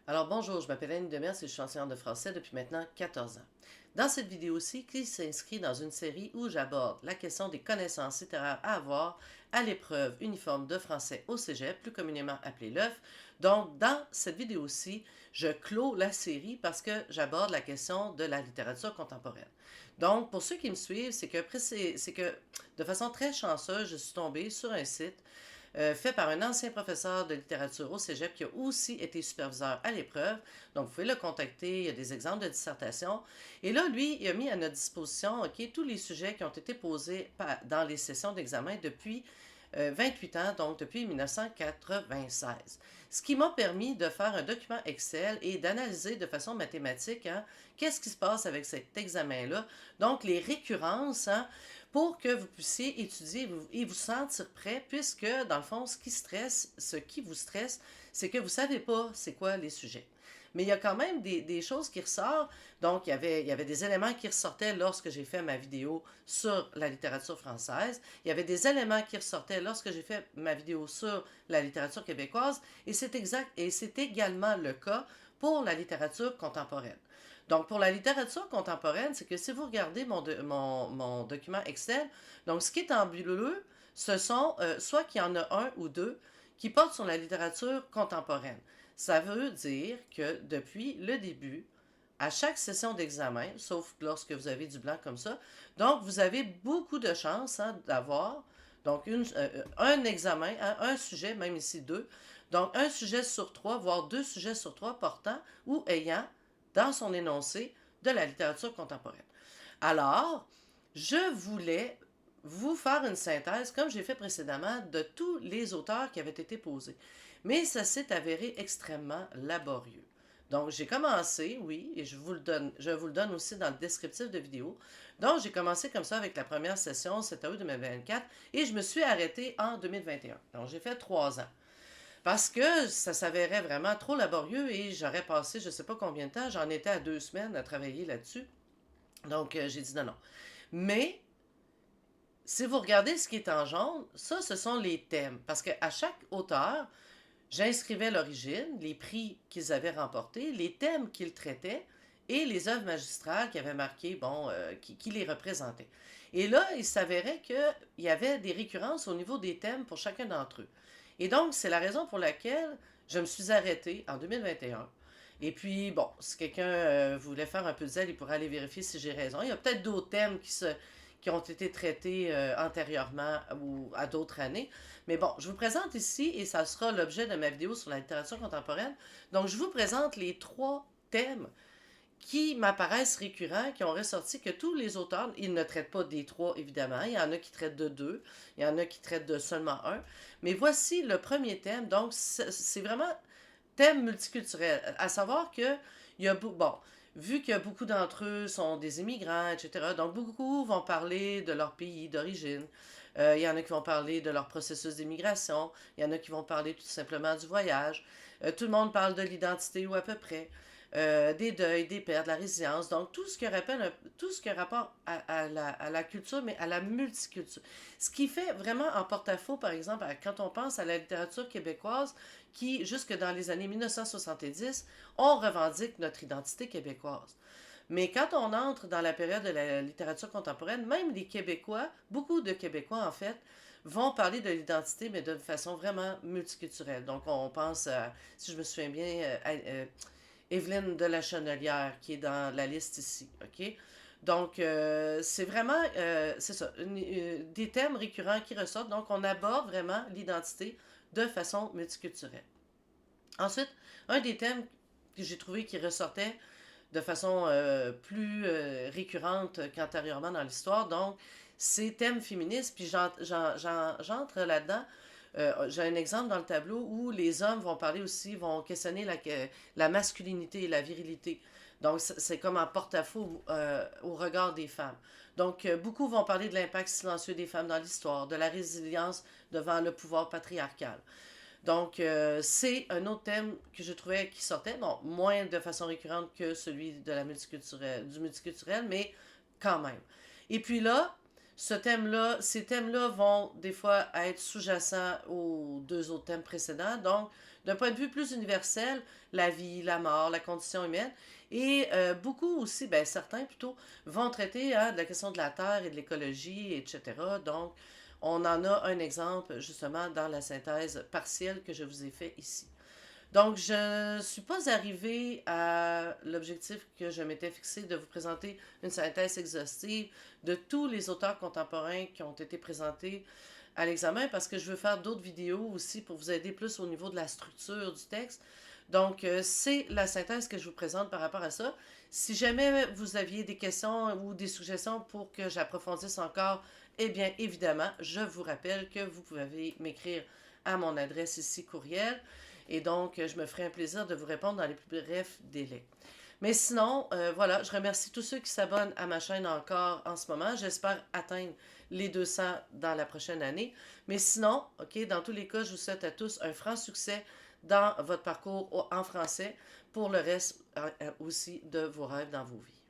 Alors bonjour, je m'appelle Annie Demers et je suis enseignante de français depuis maintenant 14 ans. Dans cette vidéo-ci, qui s'inscrit dans une série où j'aborde la question des connaissances littéraires à avoir à l'épreuve uniforme de français au cégep, plus communément appelée l'EUF. Donc, dans cette vidéo-ci, je clôt la série parce que j'aborde la question de la littérature contemporaine. Donc, pour ceux qui me suivent, c'est que de façon très chanceuse, je suis tombée sur un site fait par un ancien professeur de littérature au cégep qui a aussi été superviseur à l'épreuve. Donc, vous pouvez le contacter, il y a des exemples de dissertation. Et là, lui, il a mis à notre disposition tous les sujets qui ont été posés dans les sessions d'examen depuis 28 ans, donc depuis 1996. Ce qui m'a permis de faire un document Excel et d'analyser de façon mathématique qu'est-ce qui se passe avec cet examen-là. Donc, les récurrences, pour que vous puissiez étudier et vous sentir prêt, puisque, dans le fond, ce qui vous stresse, c'est que vous ne savez pas c'est quoi les sujets. Mais il y a quand même des choses qui ressortent. Donc, il y avait des éléments qui ressortaient lorsque j'ai fait ma vidéo sur la littérature française. Il y avait des éléments qui ressortaient lorsque j'ai fait ma vidéo sur la littérature québécoise. Et c'est exact, et c'est également le cas pour la littérature contemporaine. Donc, pour la littérature contemporaine, c'est que si vous regardez mon document Excel, donc ce qui est en bleu, ce sont soit qu'il y en a un ou deux qui portent sur la littérature contemporaine. Ça veut dire que depuis le début, à chaque session d'examen, sauf lorsque vous avez du blanc comme ça, donc vous avez beaucoup de chances d'avoir donc un examen, un sujet, même ici deux, donc un sujet sur trois, voire deux sujets sur trois portant ou ayant dans son énoncé de la littérature contemporaine. Alors, je voulais vous faire une synthèse, comme j'ai fait précédemment, de tous les auteurs qui avaient été posés. Mais ça s'est avéré extrêmement laborieux. Donc, j'ai commencé, oui, et je vous le donne aussi dans le descriptif de vidéo. Donc, j'ai commencé comme ça avec la première session, c'était août 2024, et je me suis arrêtée en 2021. Donc, j'ai fait 3 ans. Parce que ça s'avérait vraiment trop laborieux et j'aurais passé je ne sais pas combien de temps, j'en étais à 2 semaines à travailler là-dessus. Donc, j'ai dit non, non. Mais, si vous regardez ce qui est en jaune, ça, ce sont les thèmes. Parce qu'à chaque auteur, j'inscrivais l'origine, les prix qu'ils avaient remportés, les thèmes qu'ils traitaient et les œuvres magistrales qui avaient marqué, bon, qui les représentaient. Et là, il s'avérait qu'il y avait des récurrences au niveau des thèmes pour chacun d'entre eux. Et donc, c'est la raison pour laquelle je me suis arrêtée en 2021. Et puis, bon, si quelqu'un voulait faire un peu de zèle, il pourrait aller vérifier si j'ai raison. Il y a peut-être d'autres thèmes qui ont été traités antérieurement ou à d'autres années. Mais bon, je vous présente ici, et ça sera l'objet de ma vidéo sur la littérature contemporaine. Donc, je vous présente les 3 thèmes qui m'apparaissent récurrents, qui ont ressorti que tous les auteurs, ils ne traitent pas des 3, évidemment. Il y en a qui traitent de 2, il y en a qui traitent de seulement un. Mais voici le premier thème. Donc, c'est vraiment thème multiculturel. À savoir que, il y a, bon, vu que beaucoup d'entre eux sont des immigrants, etc., donc beaucoup vont parler de leur pays d'origine. Il y en a qui vont parler de leur processus d'immigration. Il y en a qui vont parler tout simplement du voyage. Tout le monde parle de l'identité ou à peu près. Des deuils, des pertes, de la résilience. Donc, tout ce qui a rapport à la culture, mais à la multiculture. Ce qui fait vraiment en porte-à-faux, par exemple, quand on pense à la littérature québécoise, qui, jusque dans les années 1970, on revendique notre identité québécoise. Mais quand on entre dans la période de la littérature contemporaine, même les Québécois, beaucoup de Québécois en fait, vont parler de l'identité, mais de façon vraiment multiculturelle. Donc on pense, si je me souviens bien, Evelyne de la Chenelière, qui est dans la liste ici. OK? Donc, c'est vraiment, c'est ça, des thèmes récurrents qui ressortent. Donc, on aborde vraiment l'identité de façon multiculturelle. Ensuite, un des thèmes que j'ai trouvé qui ressortait de façon plus récurrente qu'antérieurement dans l'histoire. Donc, ces thèmes féministes, puis j'entre là-dedans. J'ai un exemple dans le tableau où les hommes vont parler aussi, vont questionner la masculinité et la virilité. Donc, c'est comme en porte-à-faux au regard des femmes. Donc, beaucoup vont parler de l'impact silencieux des femmes dans l'histoire, de la résilience devant le pouvoir patriarcal. Donc, c'est un autre thème que je trouvais qui sortait, bon, moins de façon récurrente que celui de du multiculturel, mais quand même. Et puis là, ces thèmes-là vont des fois être sous-jacents aux 2 autres thèmes précédents. Donc, d'un point de vue plus universel, la vie, la mort, la condition humaine. Et beaucoup aussi, ben certains plutôt, vont traiter de la question de la terre et de l'écologie, etc. Donc, on en a un exemple justement dans la synthèse partielle que je vous ai fait ici. Donc, je ne suis pas arrivée à l'objectif que je m'étais fixé de vous présenter une synthèse exhaustive de tous les auteurs contemporains qui ont été présentés à l'examen parce que je veux faire d'autres vidéos aussi pour vous aider plus au niveau de la structure du texte. Donc, c'est la synthèse que je vous présente par rapport à ça. Si jamais vous aviez des questions ou des suggestions pour que j'approfondisse encore, eh bien, évidemment, je vous rappelle que vous pouvez m'écrire à mon adresse ici, courriel. Et donc, je me ferai un plaisir de vous répondre dans les plus brefs délais. Mais sinon, voilà, je remercie tous ceux qui s'abonnent à ma chaîne encore en ce moment. J'espère atteindre les 200 dans la prochaine année. Mais sinon, OK, dans tous les cas, je vous souhaite à tous un franc succès dans votre parcours en français pour le reste aussi de vos rêves dans vos vies.